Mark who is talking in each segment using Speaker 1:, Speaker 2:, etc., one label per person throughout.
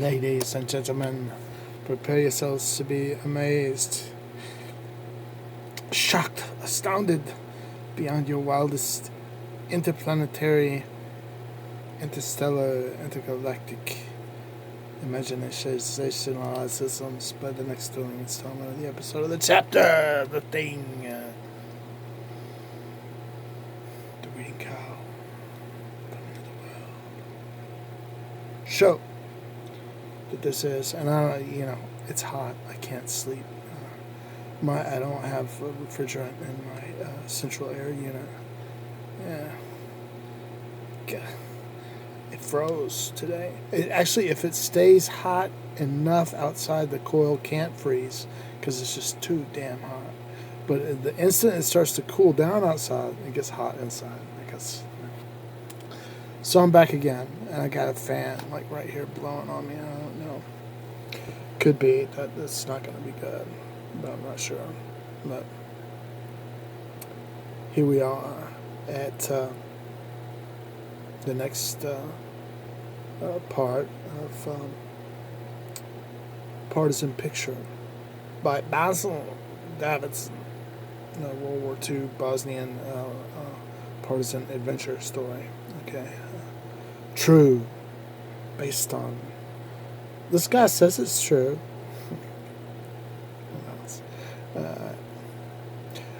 Speaker 1: Ladies and gentlemen, prepare yourselves to be amazed, shocked, astounded, beyond your wildest interplanetary, interstellar, intergalactic imaginationalisms by the next thrilling installment of the episode of the chapter, the thing, the breeding cow, coming to the world. Show that this is, and it's hot. I can't sleep. I don't have a refrigerant in my central air unit. Yeah. It froze today. If it stays hot enough outside, the coil can't freeze because it's just too damn hot. But the instant it starts to cool down outside, it gets hot inside. I guess. So I'm back again, and I got a fan like right here blowing on me. I don't know. Could be that it's not going to be good, but I'm not sure. But here we are at the next part of Partisan Picture by Basil Davidson, World War II Bosnian partisan adventure story. Okay, true, based on. This guy says it's true.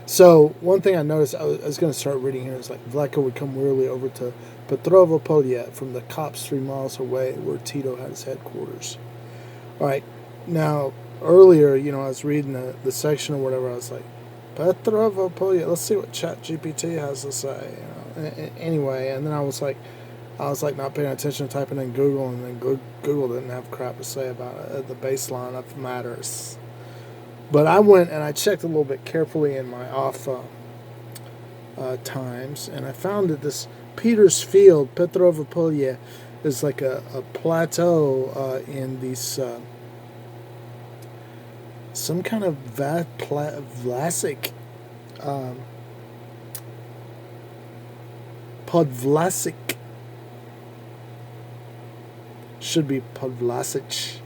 Speaker 1: So one thing I noticed, I was going to start reading here, is like Vlaco would come wearily over to Petrovo Polje from the cops 3 miles away where Tito had his headquarters. All right, now earlier, I was reading the section or whatever, I was like, Petrovo Polje, let's see what ChatGPT has to say. Anyway, and then I was like not paying attention to typing in Google, and then Google didn't have crap to say about it, the baseline of matters. But I went and I checked a little bit carefully in my off times, and I found that this Peters Field, Petrovo Polje, is like a plateau in these some kind of Vlasic Podvlasic, should be Podvlasic.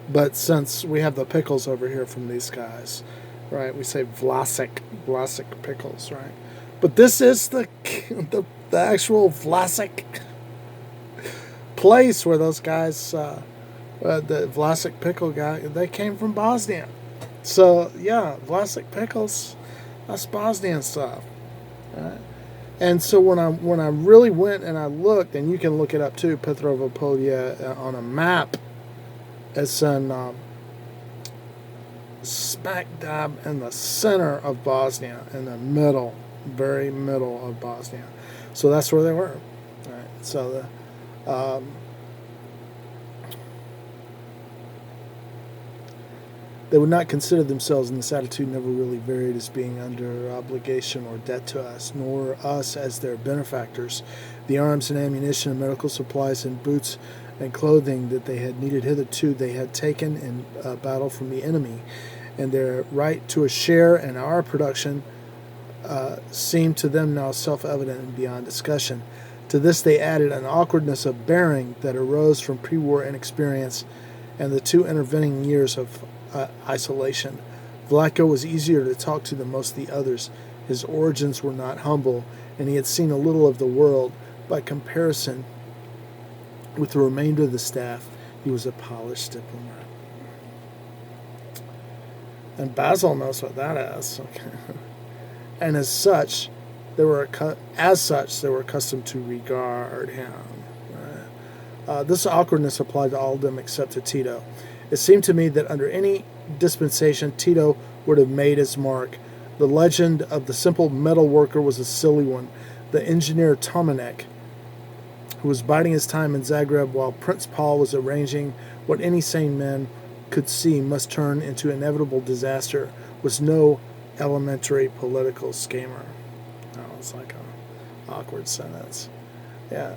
Speaker 1: But since we have the pickles over here from these guys, right, we say Vlasic pickles, right? But this is the actual Vlasic place where those guys, the Vlasic pickle guy, they came from Bosnia. So, yeah, Vlasic pickles, that's Bosnian stuff, right? And so when I really went and I looked, and you can look it up too, Petrovo Polje on a map, it's in smack dab in the center of Bosnia, in the middle, very middle of Bosnia. So that's where they were. All right. So they would not consider themselves, and this attitude never really varied, as being under obligation or debt to us, nor us as their benefactors. The arms and ammunition and medical supplies and boots and clothing that they had needed hitherto they had taken in battle from the enemy, and their right to a share in our production seemed to them now self-evident and beyond discussion. To this they added an awkwardness of bearing that arose from pre-war inexperience and the 2 intervening years of isolation. Vlaco was easier to talk to than most of the others. His origins were not humble, and he had seen a little of the world. By comparison with the remainder of the staff, he was a polished diplomat. And Basil knows what that is. Okay. And as such, they were accustomed to regard him. This awkwardness applied to all of them except to Tito. It seemed to me that under any dispensation, Tito would have made his mark. The legend of the simple metal worker was a silly one. The engineer Tomanek, who was biding his time in Zagreb while Prince Paul was arranging what any sane man could see must turn into inevitable disaster, was no elementary political schemer. That was like an awkward sentence. Yeah.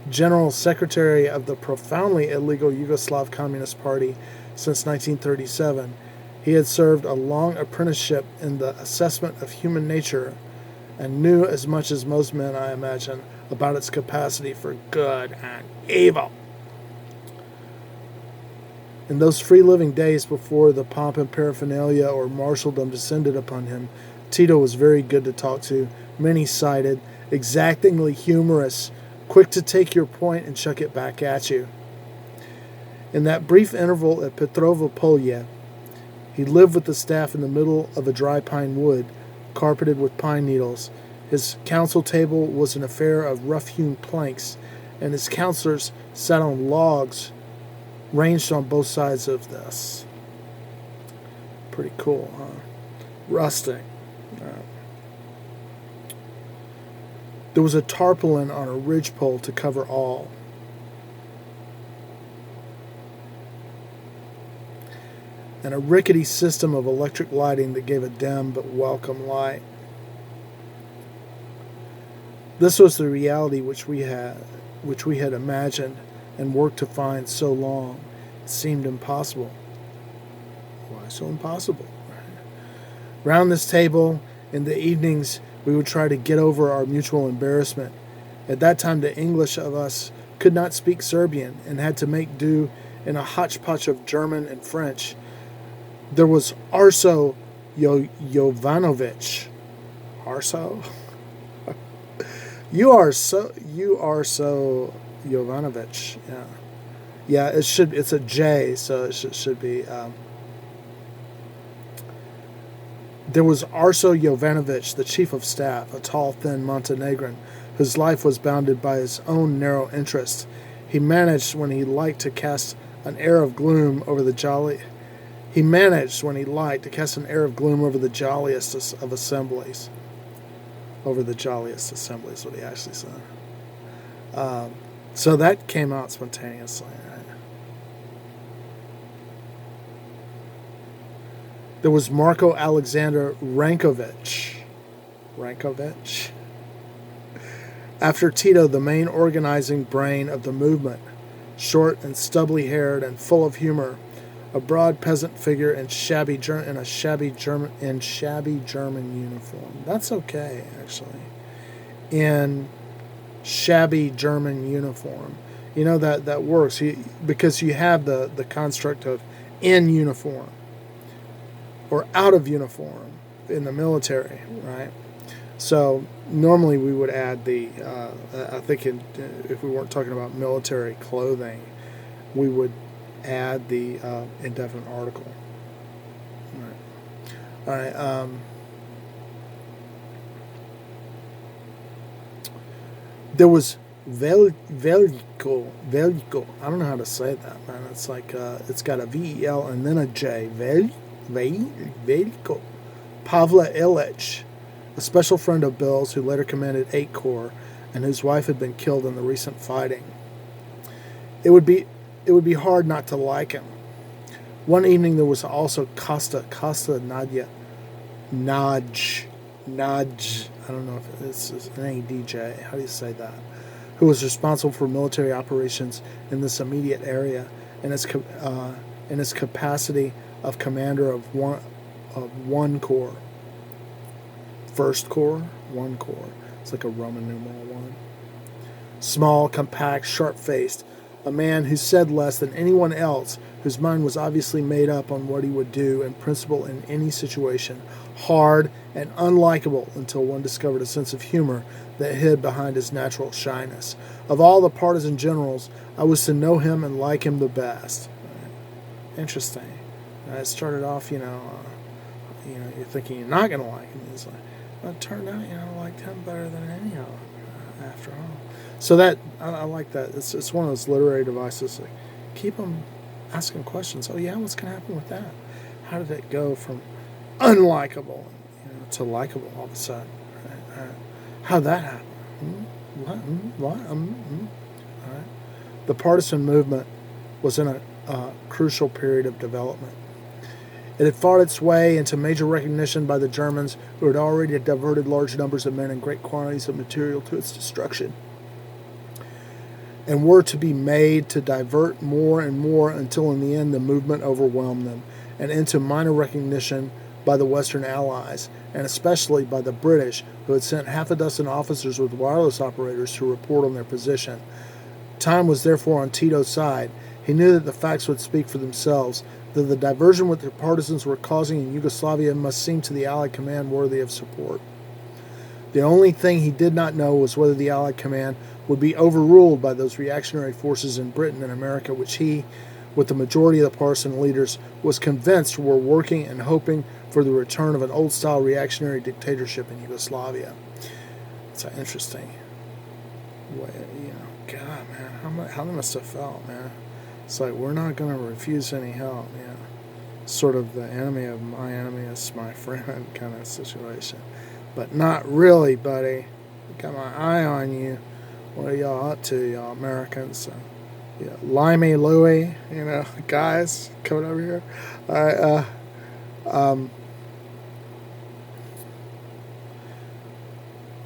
Speaker 1: General Secretary of the profoundly illegal Yugoslav Communist Party since 1937, he had served a long apprenticeship in the assessment of human nature and knew as much as most men, I imagine, about its capacity for good and evil. In those free-living days before the pomp and paraphernalia or marshaldom descended upon him, Tito was very good to talk to, many-sided, exactingly humorous, quick to take your point and chuck it back at you. In that brief interval at Petrovo Polye, he lived with the staff in the middle of a dry pine wood, carpeted with pine needles. His council table was an affair of rough-hewn planks, and his counselors sat on logs ranged on both sides of this. Pretty cool, huh? Rustic. There was a tarpaulin on a ridgepole to cover all. And a rickety system of electric lighting that gave a dim but welcome light. This was the reality which we had imagined and worked to find so long. It seemed impossible. Why so impossible? Round this table, in the evenings, we would try to get over our mutual embarrassment. At that time, the English of us could not speak Serbian and had to make do in a hodgepodge of German and French. There was Arso Jovanovic. Arso? You are so Jovanovic. Yeah. Yeah, it's a J, so it should be. There was Arso Jovanovic, the chief of staff, a tall, thin Montenegrin, whose life was bounded by his own narrow interests. He managed when he liked to cast an air of gloom over the jolliest of assemblies. Over the jolliest assemblies, what he actually said. So that came out spontaneously. Right? There was Marko Alexander Rankovic. After Tito, the main organizing brain of the movement, short and stubbly haired and full of humor, a broad peasant figure in shabby German uniform. That's okay, actually. In shabby German uniform, that works because you have the construct of in uniform or out of uniform in the military, right? So normally we would add I think if we weren't talking about military clothing, we would add the indefinite article. All right. There was Veliko. I don't know how to say that, man. It's like it's got a V-E-L and then a J. Veliko. Pavla Illich, a special friend of Bill's who later commanded 8 Corps and whose wife had been killed in the recent fighting. It would be hard not to like him. One evening there was also Costa Nadja, Naj, I don't know if it's an A-D-J, how do you say that? Who was responsible for military operations in this immediate area in his capacity of commander of one corps. First Corps, 1 Corps. It's like a Roman numeral 1. Small, compact, sharp-faced, a man who said less than anyone else, whose mind was obviously made up on what he would do in principle in any situation, hard and unlikable until one discovered a sense of humor that hid behind his natural shyness. Of all the partisan generals, I was to know him and like him the best. Interesting. It started off, you're thinking you're not going to like him. It's like, well, it turned out, I liked him better than any of them, after all. So that, I like that. It's one of those literary devices. Like, keep them asking questions. Oh, yeah, what's going to happen with that? How did it go from unlikable to likable all of a sudden? How'd that happen? What? All right. The partisan movement was in a crucial period of development. It had fought its way into major recognition by the Germans, who had already diverted large numbers of men and great quantities of material to its destruction, and were to be made to divert more and more until in the end the movement overwhelmed them, and into minor recognition by the Western Allies, and especially by the British, who had sent half a dozen officers with wireless operators to report on their position. Time was therefore on Tito's side. He knew that the facts would speak for themselves, that the diversion which the partisans were causing in Yugoslavia must seem to the Allied command worthy of support. The only thing he did not know was whether the Allied command would be overruled by those reactionary forces in Britain and America, which he, with the majority of the partisan leaders, was convinced were working and hoping for the return of an old-style reactionary dictatorship in Yugoslavia. It's interesting. God, man, how they must have felt, man. It's like, we're not going to refuse any help, Sort of the enemy of my enemy is my friend kind of situation. But not really, buddy. Got my eye on you. What are y'all up to, y'all Americans? Limey Louie, guys coming over here. All right,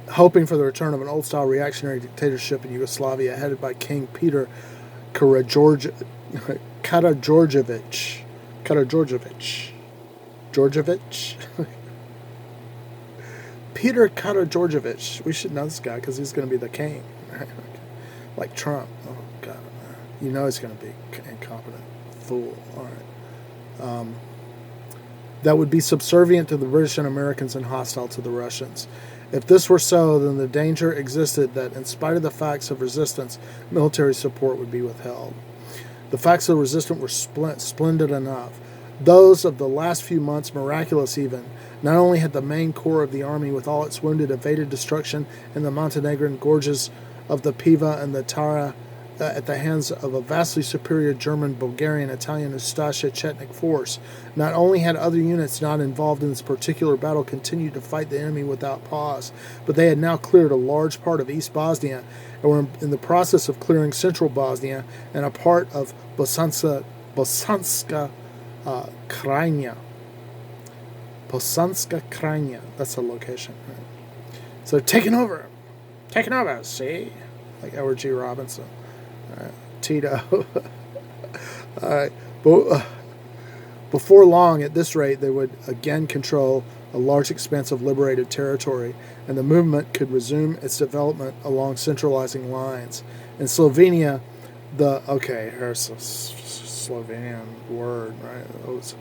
Speaker 1: hoping for the return of an old-style reactionary dictatorship in Yugoslavia headed by King Peter Karađorđević. Peter Karađorđević. We should know this guy because he's going to be the king. Like Trump. Oh, God. He's going to be incompetent. Fool. All right. That would be subservient to the British and Americans and hostile to the Russians. If this were so, then the danger existed that, in spite of the facts of resistance, military support would be withheld. The facts of the resistance were splendid enough. Those of the last few months, miraculous even. Not only had the main corps of the army, with all its wounded, evaded destruction in the Montenegrin gorges of the Piva and the Tara at the hands of a vastly superior German, Bulgarian, Italian, Ustasha, Chetnik force. Not only had other units not involved in this particular battle continued to fight the enemy without pause, but they had now cleared a large part of East Bosnia and were in the process of clearing central Bosnia and a part of Bosanska Krajina. Bosanska Krajina. That's the location. Right? So taking over, see? Like Edward G. Robinson. Tito. All right. Before long, at this rate, they would again control a large expanse of liberated territory, and the movement could resume its development along centralizing lines. In Slovenia, here's a Slovenian word, right? It was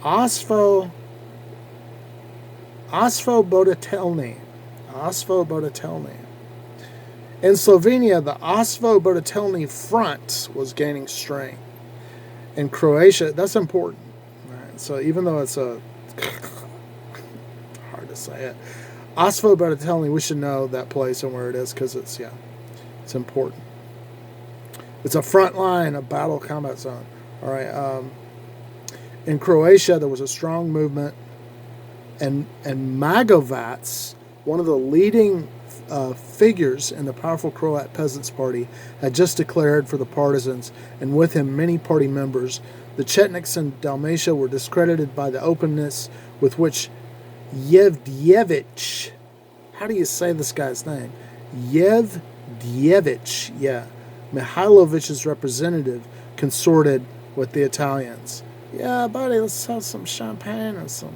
Speaker 1: Osvoboditelny. In Slovenia, the Osvoboditelny Front was gaining strength. In Croatia, that's important. Right? So even though it's hard to say it, Osvoboditelny, we should know that place and where it is because it's important. It's a front line, a battle combat zone. All right. In Croatia, there was a strong movement, and Magovac, one of the leading figures in the powerful Croat Peasants' Party, had just declared for the partisans, and with him many party members. The Chetniks in Dalmatia were discredited by the openness with which Yevdiyevich, how do you say this guy's name? Yevdiyevich, Mihailovich's representative, consorted with the Italians. Yeah, buddy, let's have some champagne and some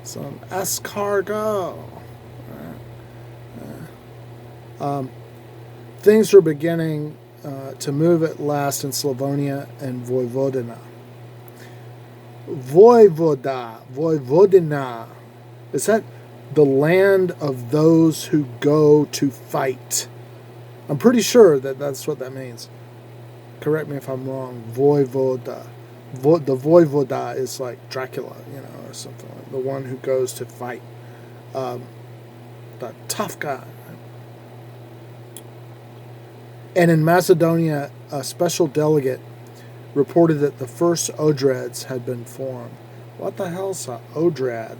Speaker 1: escargot. Things were beginning to move at last in Slavonia and Vojvodina. Vojvodina. Is that the land of those who go to fight? I'm pretty sure that that's what that means. Correct me if I'm wrong. Voivoda. The Voivoda is like Dracula, or something. Like the one who goes to fight. The tough guy. And in Macedonia, a special delegate reported that the first Odreds had been formed. What the hell's an Odred?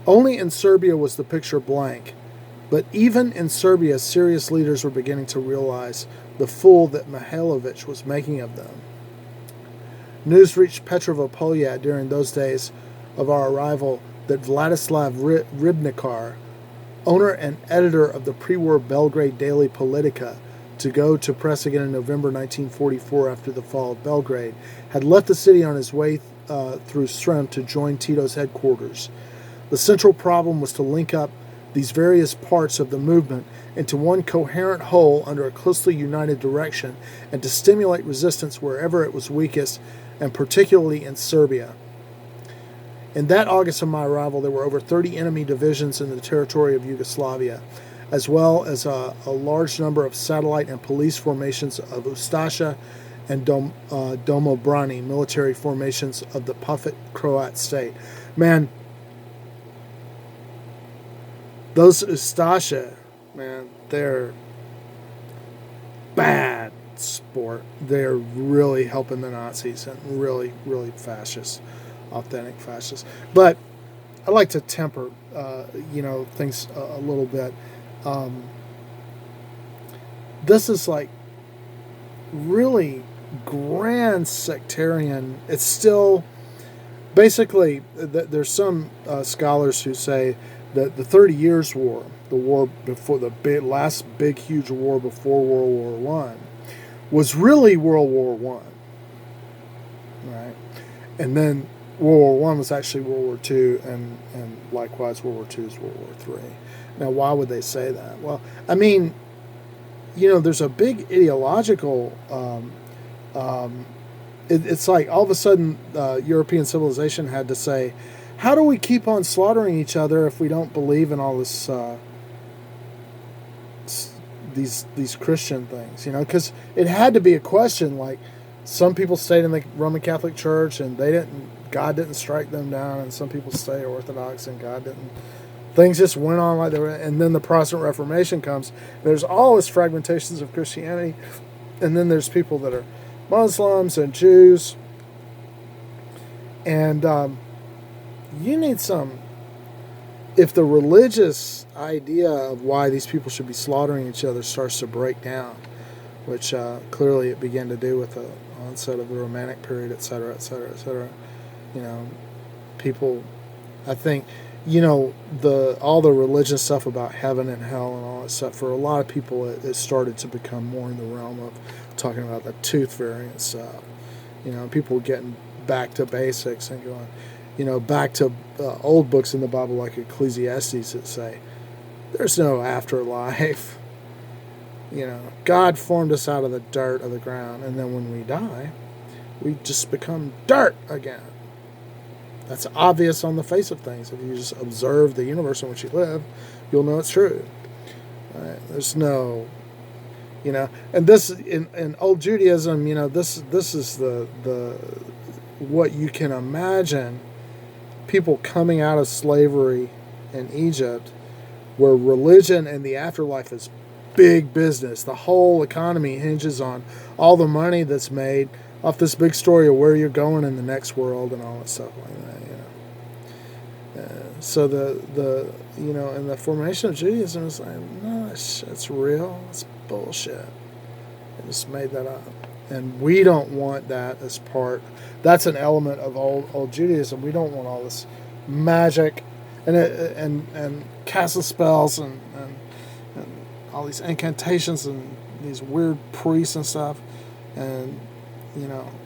Speaker 1: Only in Serbia was the picture blank, but even in Serbia, serious leaders were beginning to realize the fool that Mihailovic was making of them. News reached Petrovo Poljad during those days of our arrival that Vladislav Ribnikar, owner and editor of the pre-war Belgrade daily Politika, to go to press again in November 1944 after the fall of Belgrade, had left the city on his way through Srem to join Tito's headquarters. The central problem was to link up these various parts of the movement into one coherent whole under a closely united direction, and to stimulate resistance wherever it was weakest, and particularly in Serbia. In that August of my arrival, there were over 30 enemy divisions in the territory of Yugoslavia, as well as a large number of satellite and police formations of Ustasha and Domobrani, military formations of the puppet Croat state. Man, those Ustasha, man, they're bad sport. They're really helping the Nazis and really, really fascist, authentic fascists. But I like to temper, things a little bit. This is like really grand sectarian. It's still basically, there's some scholars who say that the 30 Years' War, the war before last big huge war before World War I, was really World War I, right? And then World War I was actually World War II, and likewise World War II is World War III. Now, why would they say that? Well, I mean, there's a big ideological. It's like all of a sudden European civilization had to say, how do we keep on slaughtering each other if we don't believe in all this these Christian things? Because it had to be a question. Like, some people stayed in the Roman Catholic Church and God didn't strike them down, and some people stay Orthodox and God didn't. Things just went on like they were, and then the Protestant Reformation comes. There's all this fragmentations of Christianity, and then there's people that are Muslims and Jews, and you need some. If the religious idea of why these people should be slaughtering each other starts to break down, which clearly it began to do with the onset of the Romantic period, et cetera, et cetera, et cetera. People, I think, all the religious stuff about heaven and hell and all that stuff, for a lot of people, it started to become more in the realm of talking about the tooth fairy and stuff. People were getting back to basics and going, back to old books in the Bible like Ecclesiastes that say, there's no afterlife. God formed us out of the dirt of the ground, and then when we die, we just become dirt again. That's obvious on the face of things. If you just observe the universe in which you live, you'll know it's true. Right? There's no, and this in old Judaism, this is the what you can imagine. People coming out of slavery in Egypt, where religion and the afterlife is big business. The whole economy hinges on all the money that's made off this big story of where you're going in the next world and all that stuff like that. So the and the formation of Judaism is like, no, it's real. It's bullshit. They just made that up, and we don't want that as part. That's an element of old Judaism. We don't want all this magic and casting spells and all these incantations and these weird priests and stuff, and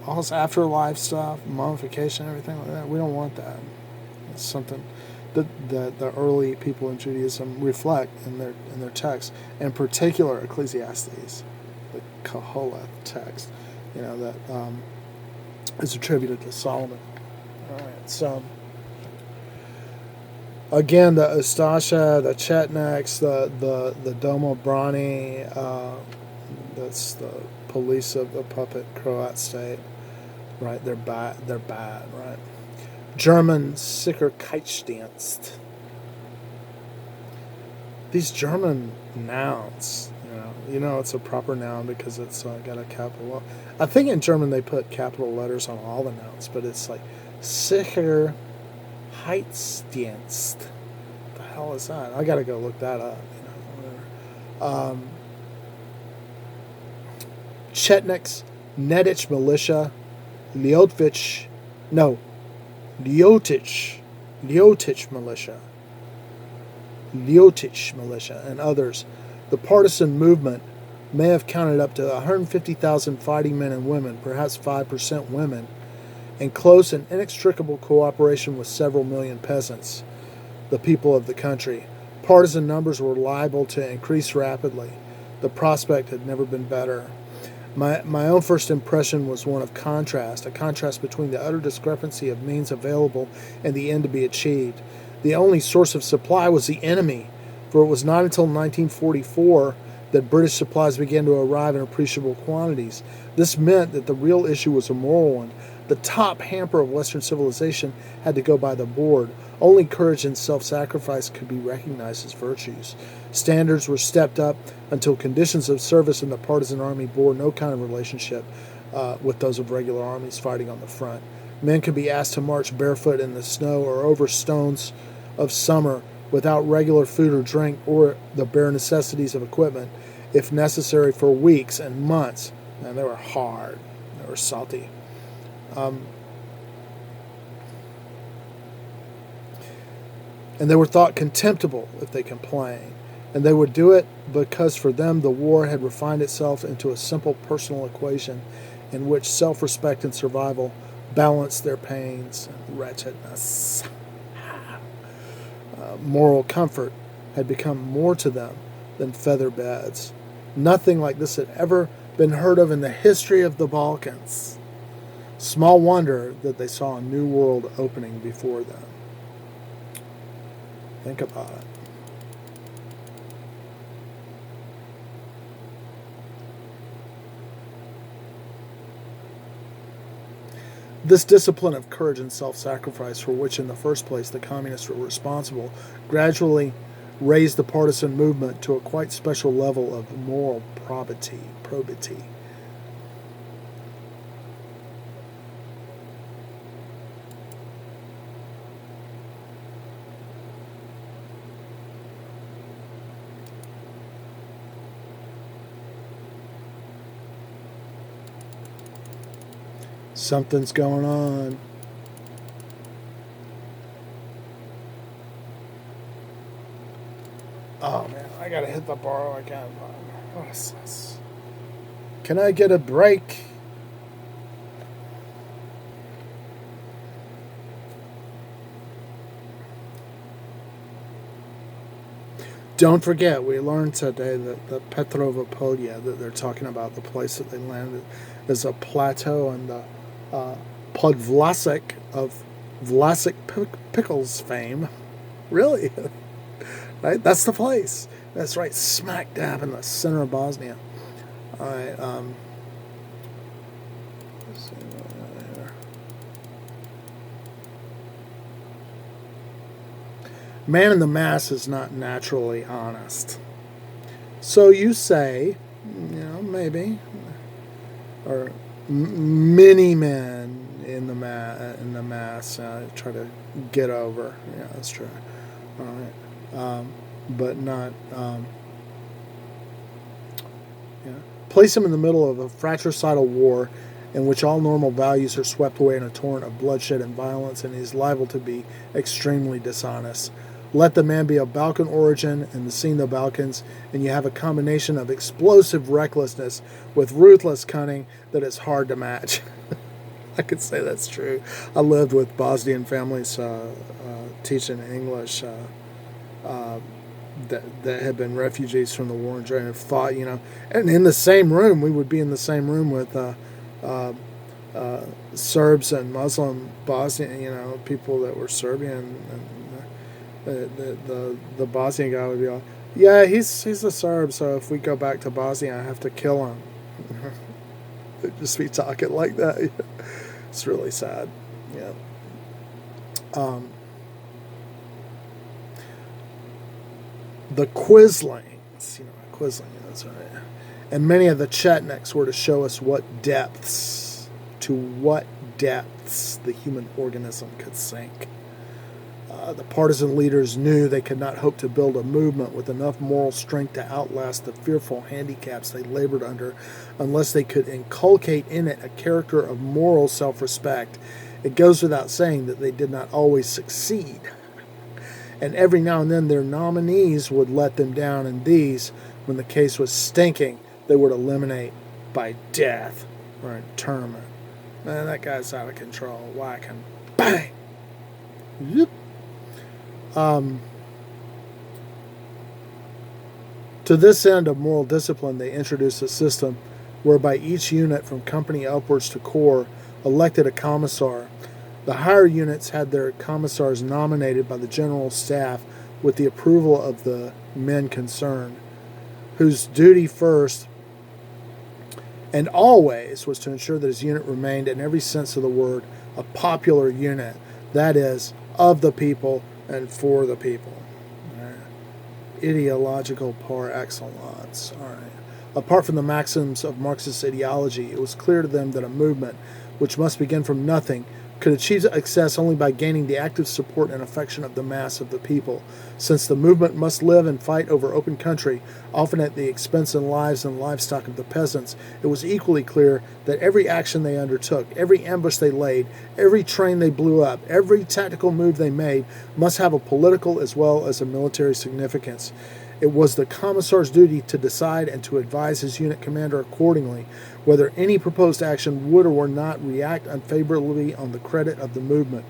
Speaker 1: all this afterlife stuff, mummification, everything like that. We don't want that. It's something that the early people in Judaism reflect in their texts, in particular Ecclesiastes, the Koheleth text, that is attributed to Solomon. All right, so again, the Ustasha, the Chetniks, the Domobrani, that's the police of the puppet Croat state, right? They're bad, right? German Sicherheitsdienst. These German nouns, it's a proper noun because it's got a capital. I think in German they put capital letters on all the nouns, but it's like Sicherheitsdienst. What the hell is that? I got to go look that up. Whatever. Chetniks, Nedich militia, Lyotich militia, and others. The partisan movement may have counted up to 150,000 fighting men and women, perhaps 5% women, in close and inextricable cooperation with several million peasants, the people of the country. Partisan numbers were liable to increase rapidly. The prospect had never been better. My own first impression was one of contrast, a contrast between the utter discrepancy of means available and the end to be achieved. The only source of supply was the enemy, for it was not until 1944 that British supplies began to arrive in appreciable quantities. This meant that the real issue was a moral one. The top hamper of Western civilization had to go by the board. Only courage and self-sacrifice could be recognized as virtues. Standards were stepped up until conditions of service in the partisan army bore no kind of relationship with those of regular armies fighting on the front. Men could be asked to march barefoot in the snow or over stones of summer without regular food or drink or the bare necessities of equipment, if necessary, for weeks and months. And they were hard. They were salty. And they were thought contemptible if they complained. And they would do it because for them the war had refined itself into a simple personal equation in which self-respect and survival balanced their pains and wretchedness. Moral comfort had become more to them than feather beds. Nothing like this had ever been heard of in the history of the Balkans. Small wonder that they saw a new world opening before them. Think about it. This discipline of courage and self-sacrifice, for which in the first place the communists were responsible, gradually raised the partisan movement to a quite special level of moral probity. Something's going on. Oh man, I gotta hit the bar again. What is this? Can I get a break? Don't forget, we learned today that the Petrova Polya, that they're talking about the place that they landed, is a plateau in the Podvlasek of Vlasic Pickles fame. Really? Right? That's the place. That's right, smack dab in the center of Bosnia. All right. Let's see what here. Man in the mass is not naturally honest. So you say, maybe, or many men in the mass try to get over. Yeah, that's true. All right, but not. Place him in the middle of a fratricidal war, in which all normal values are swept away in a torrent of bloodshed and violence, and he is liable to be extremely dishonest. Let the man be of Balkan origin and seen the Balkans, and you have a combination of explosive recklessness with ruthless cunning that is hard to match. I could say that's true. I lived with Bosnian families teaching English that had been refugees from the war and fought, and in the same room, we would be in the same room with Serbs and Muslim Bosnian, people that were Serbian, and the Bosnian guy would be like, yeah, he's a Serb, so if we go back to Bosnia, I have to kill him. They'd just be talking like that. It's really sad. Yeah. The Quislings, that's right. And many of the Chetniks were to show us to what depths the human organism could sink. The partisan leaders knew they could not hope to build a movement with enough moral strength to outlast the fearful handicaps they labored under unless they could inculcate in it a character of moral self-respect. It goes without saying that they did not always succeed. And every now and then their nominees would let them down, and these, when the case was stinking, they would eliminate by death or internment. Man, that guy's out of control. Whack him. Bang! Yep. To this end of moral discipline, they introduced a system whereby each unit from company upwards to corps elected a commissar. The higher units had their commissars nominated by the general staff with the approval of the men concerned, whose duty first and always was to ensure that his unit remained, in every sense of the word, a popular unit, that is, of the people and for the people. Ideological par excellence. All right. Apart from the maxims of Marxist ideology, it was clear to them that a movement, which must begin from nothing, could achieve success only by gaining the active support and affection of the mass of the people. Since the movement must live and fight over open country, often at the expense of lives and livestock of the peasants, it was equally clear that every action they undertook, every ambush they laid, every train they blew up, every tactical move they made must have a political as well as a military significance. It was the commissar's duty to decide and to advise his unit commander accordingly whether any proposed action would or would not react unfavorably on the credit of the movement.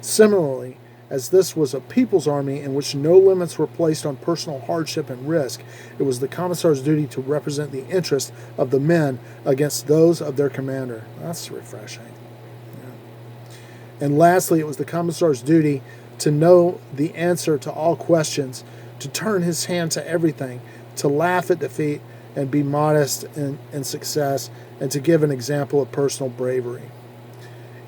Speaker 1: Similarly, as this was a people's army in which no limits were placed on personal hardship and risk, it was the commissar's duty to represent the interests of the men against those of their commander. That's refreshing. Yeah. And lastly, it was the commissar's duty to know the answer to all questions, to turn his hand to everything, to laugh at defeat and be modest in success, and to give an example of personal bravery.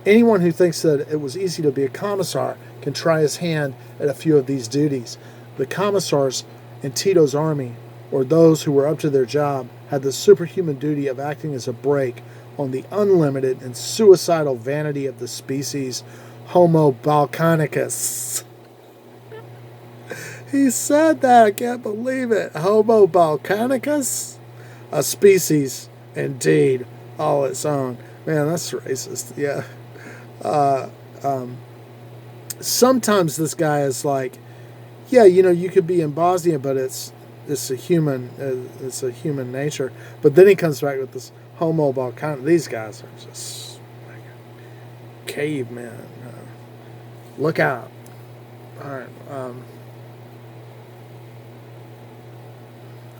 Speaker 1: Anyone who thinks that it was easy to be a commissar can try his hand at a few of these duties. The commissars in Tito's army, or those who were up to their job, had the superhuman duty of acting as a brake on the unlimited and suicidal vanity of the species Homo Balcanicus. He said that. I can't believe it. Homo Balcanicus? A species, indeed, all its own. Man, that's racist. Yeah. Sometimes this guy is like, yeah, you could be in Bosnia, but it's a human nature. But then he comes back with this Homo Balcanicus. These guys are just like cavemen. Look out. All right.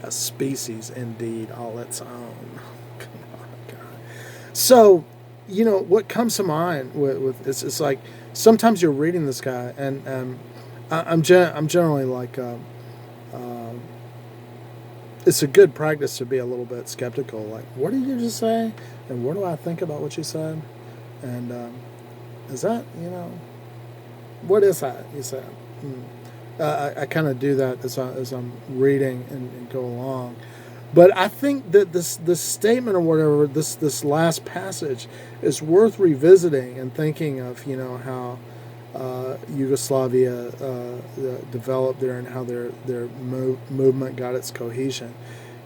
Speaker 1: A species, indeed, all its own. Come on, God. So, what comes to mind with it's like sometimes you're reading this guy, and I'm generally like, it's a good practice to be a little bit skeptical. Like, what did you just say? And what do I think about what you said? And is that, what is that you said? I kind of do that as I'm reading and go along. But I think that this statement or whatever, this last passage is worth revisiting and thinking of, how Yugoslavia developed there and how their movement got its cohesion.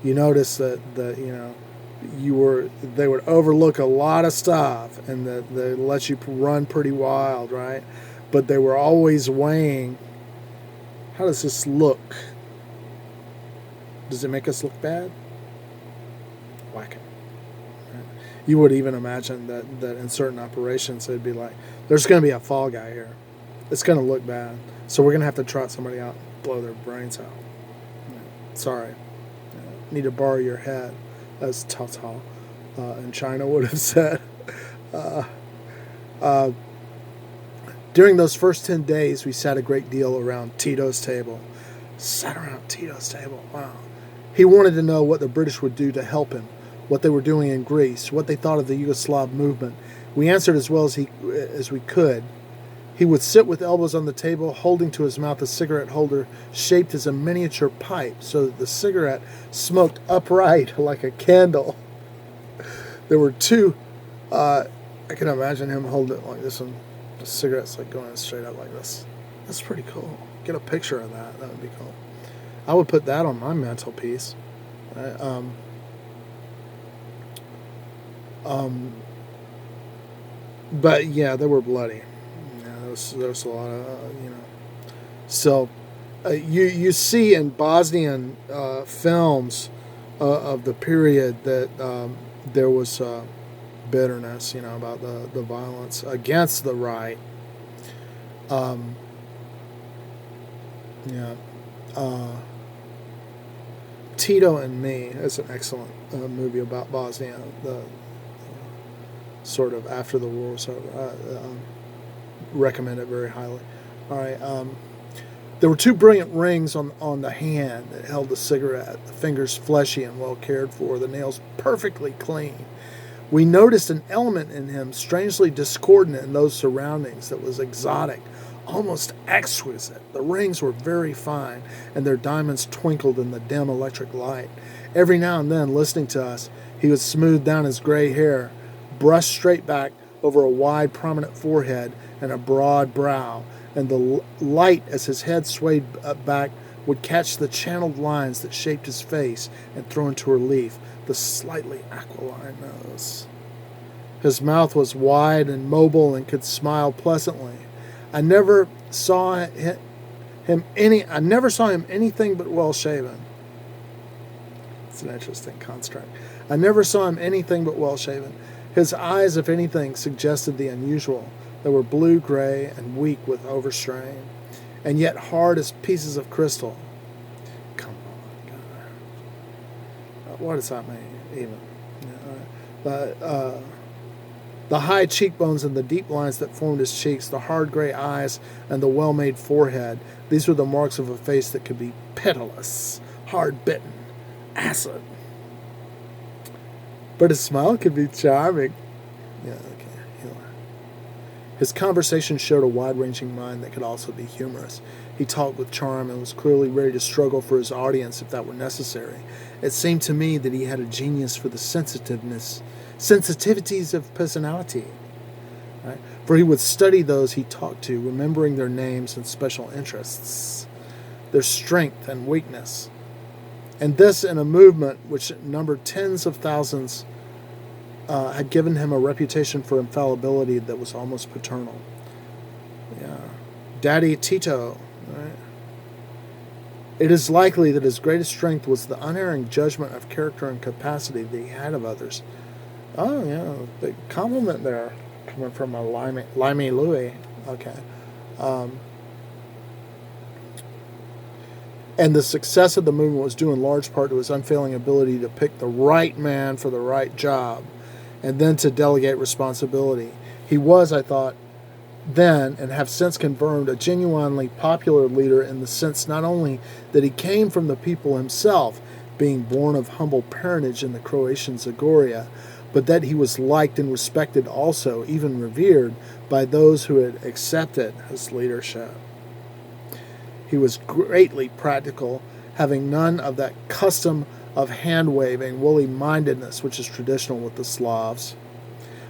Speaker 1: You notice that they would overlook a lot of stuff and that they let you run pretty wild, right? But they were always weighing, how does this look? Does it make us look bad? Whack it. Right? You would even imagine that in certain operations they'd be like, there's going to be a fall guy here. It's going to look bad. So we're going to have to trot somebody out and blow their brains out. Sorry. Need to borrow your head, as Tata in China would have said. During those first 10 days, we sat a great deal around Tito's table. Sat around Tito's table. Wow. He wanted to know what the British would do to help him, what they were doing in Greece, what they thought of the Yugoslav movement. We answered as well as we could. He would sit with elbows on the table, holding to his mouth a cigarette holder shaped as a miniature pipe, so that the cigarette smoked upright like a candle. There were two. I can imagine him holding it like this, and the cigarette's like going straight up like this. That's pretty cool. Get a picture of that. That would be cool. I would put that on my mantelpiece. Right? But yeah, they were bloody. Yeah, there was a lot of So you see in Bosnian films of the period that there was bitterness, about the violence against the right. Tito and Me is an excellent movie about Bosnia, the sort of after the war was over. Recommend it very highly. All right. There were two brilliant rings on the hand that held the cigarette, the fingers fleshy and well cared for, the nails perfectly clean. We noticed an element in him strangely discordant in those surroundings that was exotic, almost exquisite. The rings were very fine, and their diamonds twinkled in the dim electric light. Every now and then, listening to us, he would smooth down his gray hair, brush straight back over a wide, prominent forehead and a broad brow, and the light, as his head swayed back, would catch the channeled lines that shaped his face and throw into relief the slightly aquiline nose. His mouth was wide and mobile and could smile pleasantly. I never saw him anything but well shaven. It's an interesting construct. I never saw him anything but well shaven. His eyes, if anything, suggested the unusual. They were blue-gray and weak with overstrain, and yet hard as pieces of crystal. Come on, God. What does that mean, even? The high cheekbones and the deep lines that formed his cheeks, the hard gray eyes and the well-made forehead, these were the marks of a face that could be pitiless, hard-bitten, acid. But his smile could be charming. Yeah, okay. His conversation showed a wide-ranging mind that could also be humorous. He talked with charm and was clearly ready to struggle for his audience if that were necessary. It seemed to me that he had a genius for the sensitivities of personality. Right? For he would study those he talked to, remembering their names and special interests, their strength and weakness. And this in a movement which numbered tens of thousands had given him a reputation for infallibility that was almost paternal. Yeah. Daddy Tito. Right? It is likely that his greatest strength was the unerring judgment of character and capacity that he had of others. Oh, yeah, big compliment there, coming from a Limey Louie. Okay. And the success of the movement was due in large part to his unfailing ability to pick the right man for the right job, and then to delegate responsibility. He was, I thought, then, and have since confirmed, a genuinely popular leader in the sense not only that he came from the people himself, being born of humble parentage in the Croatian Zagoria, but that he was liked and respected also, even revered, by those who had accepted his leadership. He was greatly practical, having none of that custom of hand-waving, woolly-mindedness which is traditional with the Slavs.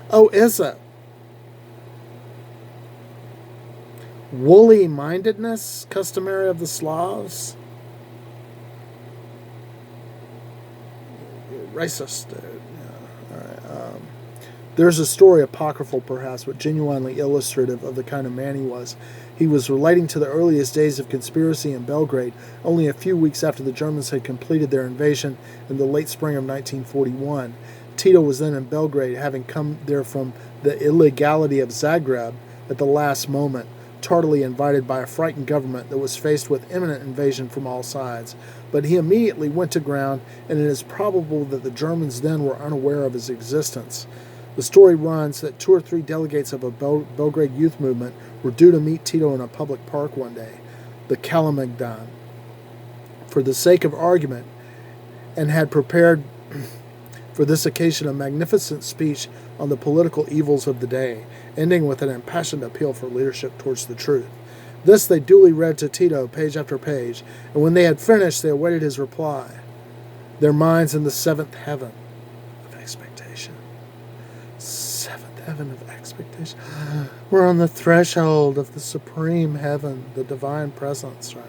Speaker 1: Oh, is it? Woolly-mindedness, customary of the Slavs? Racist, dude. Yeah. All right. There's a story, apocryphal perhaps, but genuinely illustrative of the kind of man he was. He was relating to the earliest days of conspiracy in Belgrade, only a few weeks after the Germans had completed their invasion in the late spring of 1941. Tito was then in Belgrade, having come there from the illegality of Zagreb at the last moment, tardily invited by a frightened government that was faced with imminent invasion from all sides. But he immediately went to ground, and it is probable that the Germans then were unaware of his existence. The story runs that 2 or 3 delegates of a Belgrade youth movement were due to meet Tito in a public park one day, the Kalemegdan, for the sake of argument, and had prepared for this occasion a magnificent speech on the political evils of the day, ending with an impassioned appeal for leadership towards the truth. This they duly read to Tito, page after page, and when they had finished, they awaited his reply, their minds in the 7th heaven of expectation. 7th heaven of expectation. We're on the threshold of the supreme heaven, the divine presence, right?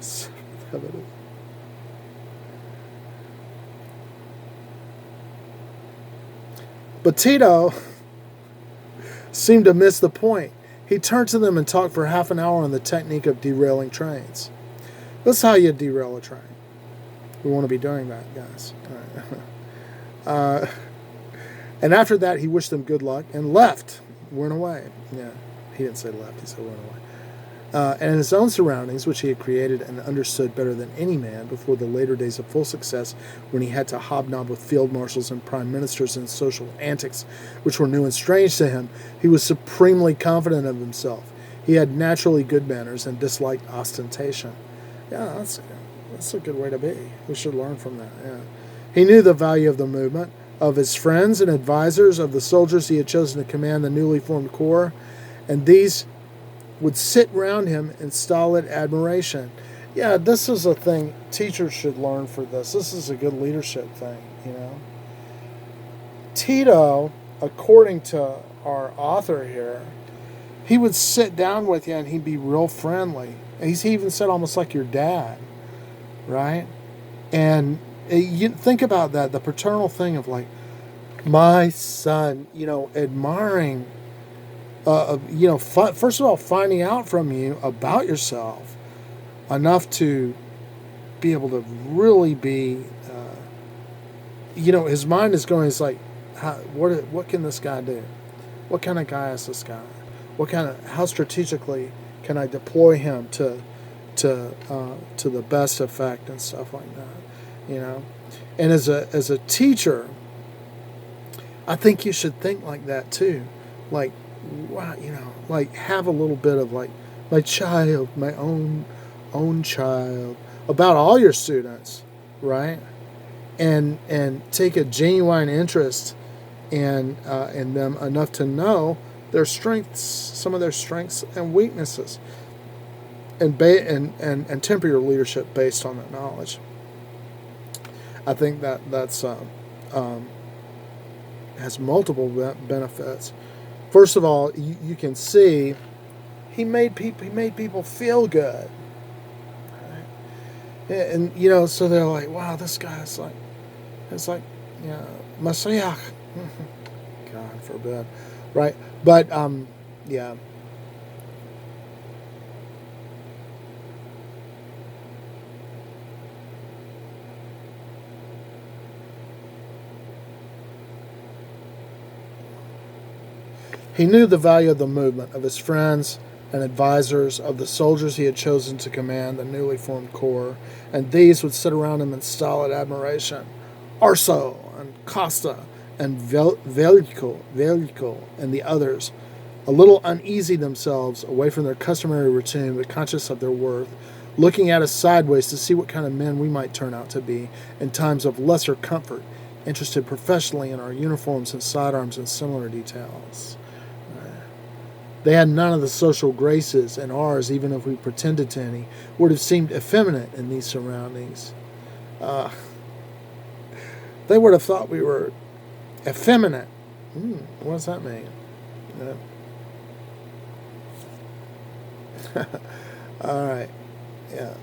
Speaker 1: 7th heaven. But Tito seemed to miss the point. He turned to them and talked for half an hour on the technique of derailing trains. That's how you derail a train. We want to be doing that, guys. All right. And after that, he wished them good luck and left. Went away. Yeah, he didn't say left. He said went away. and his own surroundings, which he had created and understood better than any man before the later days of full success, when he had to hobnob with field marshals and prime ministers in social antics which were new and strange to him, he was supremely confident of himself. He had naturally good manners and disliked ostentation. Yeah, that's a good way to be. We should learn from that. Yeah. He knew the value of the movement, of his friends and advisors, of the soldiers he had chosen to command the newly formed corps, and these would sit round him in stolid admiration. Yeah, this is a thing teachers should learn for this. This is a good leadership thing, you know. Tito, according to our author here, he would sit down with you and he'd be real friendly. He even said almost like your dad, right? And you think about that, the paternal thing of like, my son, you know, admiring, you know, first of all, finding out from you about yourself enough to be able to really be, you know, his mind is going, it's like, what can this guy do? What kind of guy is this guy? How strategically can I deploy him to the best effect and stuff like that, you know? And as a teacher, I think you should think like that too. Like, wow, you know, like have a little bit of like my child, my own child, about all your students, right? And take a genuine interest in them enough to know their strengths, some of their strengths and weaknesses, and temper your leadership based on that knowledge. I think that's has multiple benefits. First of all, you can see he made people feel good, right? And you know, so they're like, wow, this guy's like, it's like, yeah, Messiah. God forbid, right? But yeah. He knew the value of the movement, of his friends and advisors, of the soldiers he had chosen to command the newly formed corps, and these would sit around him in stolid admiration. Arso and Costa and Velico and the others, a little uneasy themselves, away from their customary routine, but conscious of their worth, looking at us sideways to see what kind of men we might turn out to be in times of lesser comfort, interested professionally in our uniforms and sidearms and similar details. They had none of the social graces, and ours, even if we pretended to any, would have seemed effeminate in these surroundings. They would have thought we were effeminate. What does that mean? All right. Yeah.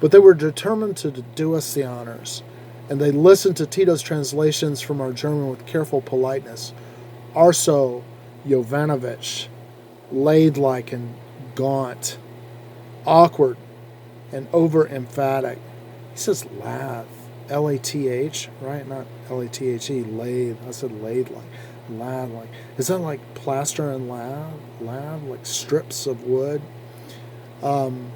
Speaker 1: But they were determined to do us the honors, and they listened to Tito's translations from our German with careful politeness. Arso Jovanovic, laid-like and gaunt, awkward and over-emphatic. He says lath, L-A-T-H, right? Not L-A-T-H-E, lathe. I said laid-like, lath-like. Is that like plaster and lath, like strips of wood? And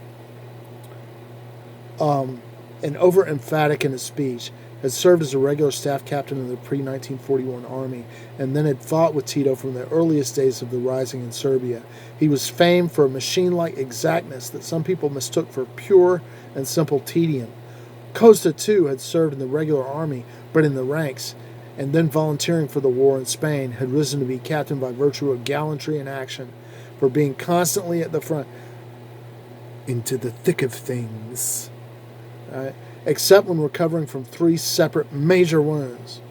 Speaker 1: over-emphatic in his speech. Had served as a regular staff captain in the pre-1941 army, and then had fought with Tito from the earliest days of the rising in Serbia. He was famed for a machine-like exactness that some people mistook for pure and simple tedium. Costa, too, had served in the regular army, but in the ranks, and then volunteering for the war in Spain, had risen to be captain by virtue of gallantry and action, for being constantly at the front, into the thick of things. Except when recovering from 3 separate major wounds.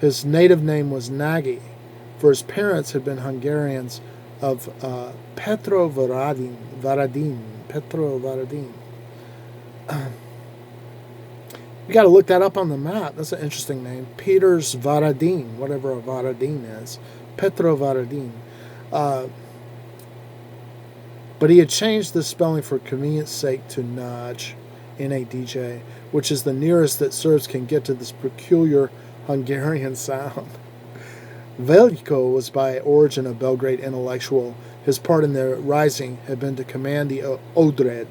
Speaker 1: His native name was Nagy, for his parents had been Hungarians of Petrovaradin. You got to look that up on the map. That's an interesting name. Peters Varadin, whatever a Varadin is. Petrovaradin. But he had changed the spelling for convenience sake to Nagy. N-A-D-J, which is the nearest that Serbs can get to this peculiar Hungarian sound. Veljko was by origin a Belgrade intellectual. His part in the rising had been to command the Odred,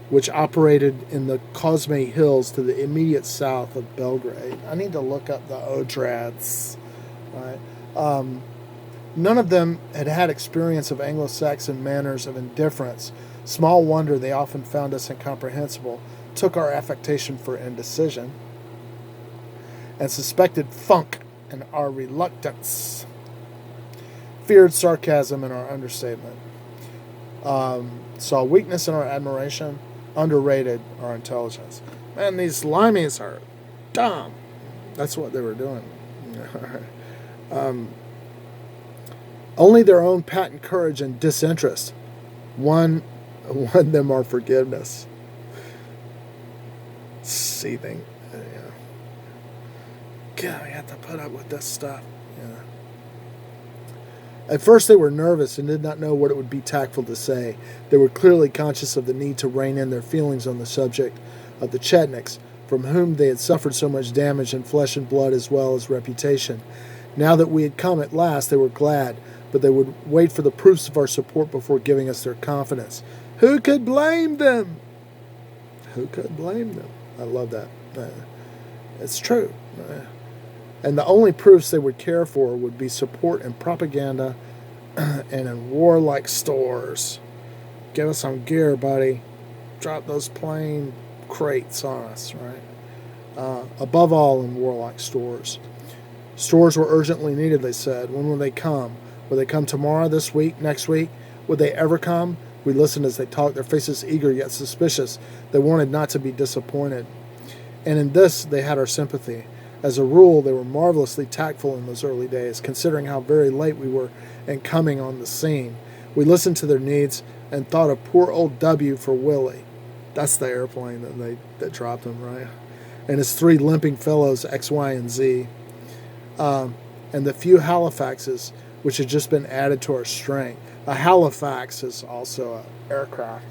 Speaker 1: which operated in the Kozme Hills to the immediate south of Belgrade. I need to look up the Odreds. Right? None of them had had experience of Anglo-Saxon manners of indifference. Small wonder they often found us incomprehensible, took our affectation for indecision, and suspected funk in our reluctance, feared sarcasm in our understatement, saw weakness in our admiration, underrated our intelligence. Man, these limeys are dumb. That's what they were doing. Only their own patent courage and disinterest won them our forgiveness. Seething. God, I have to put up with this stuff. At first they were nervous and did not know what it would be tactful to say. They were clearly conscious of the need to rein in their feelings on the subject of the Chetniks, from whom they had suffered so much damage in flesh and blood as well as reputation. Now that we had come at last, they were glad, but they would wait for the proofs of our support before giving us their confidence. Who could blame them? Who could blame them? I love that. It's true. And the only proofs they would care for would be support in propaganda and in warlike stores. Give us some gear, buddy. Drop those plain crates on us, right? Above all, in warlike stores. Stores were urgently needed, they said. When will they come? Will they come tomorrow, this week, next week? Would they ever come? We listened as they talked, their faces eager yet suspicious. They wanted not to be disappointed. And in this, they had our sympathy. As a rule, they were marvelously tactful in those early days, considering how very late we were in coming on the scene. We listened to their needs and thought of poor old W for Willie. That's the airplane that dropped him, right? And his 3 limping fellows, X, Y, and Z. And the few Halifaxes, which had just been added to our strength. A Halifax is also an aircraft.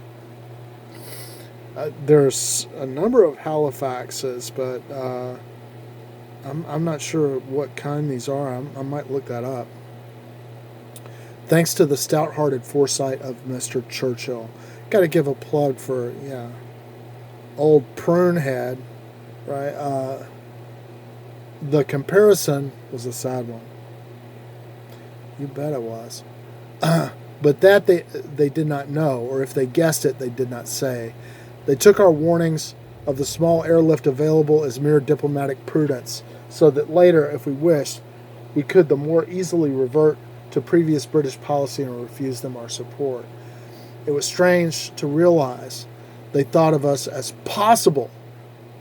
Speaker 1: There's a number of Halifaxes, but I'm not sure what kind these are. I might look that up. Thanks to the stout-hearted foresight of Mr. Churchill. Got to give a plug for, old Prunehead, right? The comparison was a sad one. You bet it was. But that they did not know, or if they guessed it, they did not say. They took our warnings of the small airlift available as mere diplomatic prudence, so that later, if we wished, we could the more easily revert to previous British policy and refuse them our support. It was strange to realize they thought of us as possible,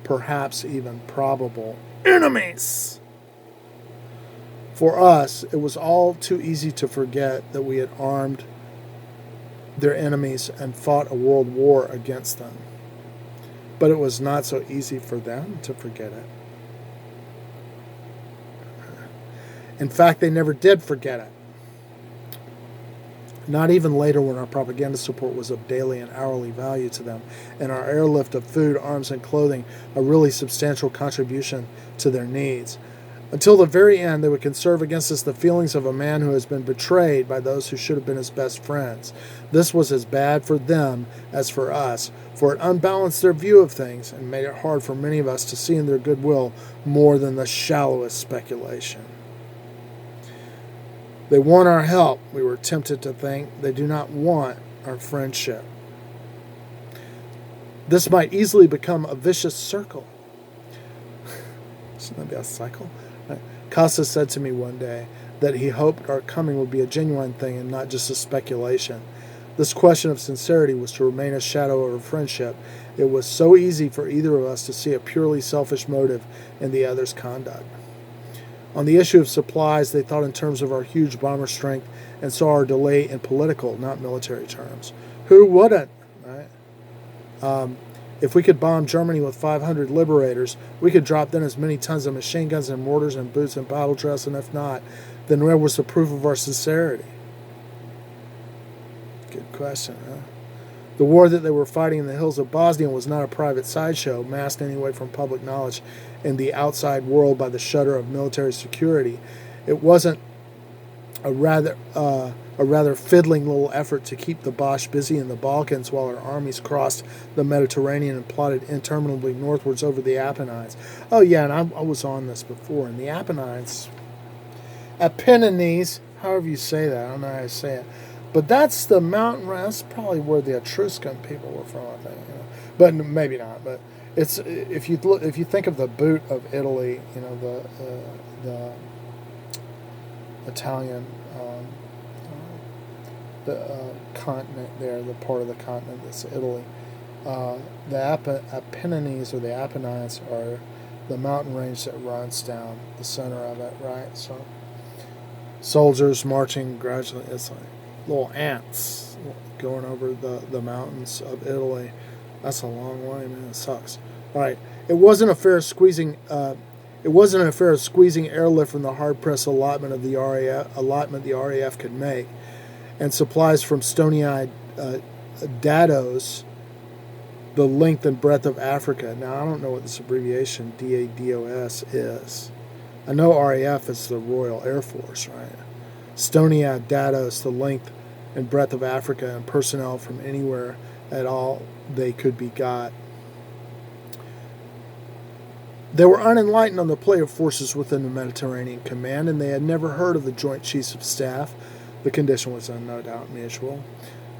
Speaker 1: perhaps even probable, enemies. For us, it was all too easy to forget that we had armed their enemies and fought a world war against them. But it was not so easy for them to forget it. In fact, they never did forget it. Not even later, when our propaganda support was of daily and hourly value to them, and our airlift of food, arms, and clothing a really substantial contribution to their needs. Until the very end, they would conserve against us the feelings of a man who has been betrayed by those who should have been his best friends. This was as bad for them as for us, for it unbalanced their view of things and made it hard for many of us to see in their goodwill more than the shallowest speculation. They want our help, we were tempted to think. They do not want our friendship. This might easily become a vicious circle. Shouldn't that be a cycle? Costa said to me one day that he hoped our coming would be a genuine thing and not just a speculation. This question of sincerity was to remain a shadow of our friendship. It was so easy for either of us to see a purely selfish motive in the other's conduct. On the issue of supplies, they thought in terms of our huge bomber strength and saw our delay in political, not military terms. Who wouldn't, right? If we could bomb Germany with 500 liberators, we could drop then as many tons of machine guns and mortars and boots and battle dress, and if not, then where was the proof of our sincerity? Good question, huh? The war that they were fighting in the hills of Bosnia was not a private sideshow, masked anyway from public knowledge in the outside world by the shutter of military security. It wasn't a rather fiddling little effort to keep the Boche busy in the Balkans while her armies crossed the Mediterranean and plodded interminably northwards over the Apennines. Oh yeah, and I was on this before. In the Apennines, Apennines, however you say that, I don't know how to say it, but that's the mountain. That's probably where the Etruscan people were from, I think. But maybe not. But it's if you think of the boot of Italy, the Italian. The continent there, the part of the continent that's Italy. The Apennines or the Apennines are the mountain range that runs down the center of it, right? So soldiers marching gradually, it's like little ants going over the mountains of Italy. That's a long way, man. It sucks. All right, it wasn't an affair of squeezing airlift from the hard-pressed allotment the RAF could make, and supplies from stony-eyed dados, the length and breadth of Africa. Now, I don't know what this abbreviation, DADOS, is. I know RAF is the Royal Air Force, right? Stony-eyed dados, the length and breadth of Africa, and personnel from anywhere at all they could be got. They were unenlightened on the play of forces within the Mediterranean Command, and they had never heard of the Joint Chiefs of Staff. The condition was no doubt mutual.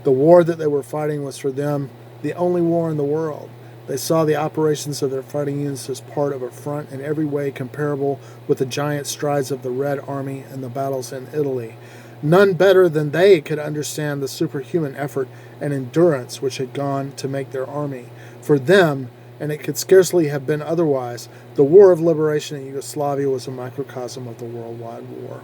Speaker 1: The war that they were fighting was for them the only war in the world. They saw the operations of their fighting units as part of a front in every way comparable with the giant strides of the Red Army and the battles in Italy. None better than they could understand the superhuman effort and endurance which had gone to make their army. For them, and it could scarcely have been otherwise, the war of liberation in Yugoslavia was a microcosm of the worldwide war.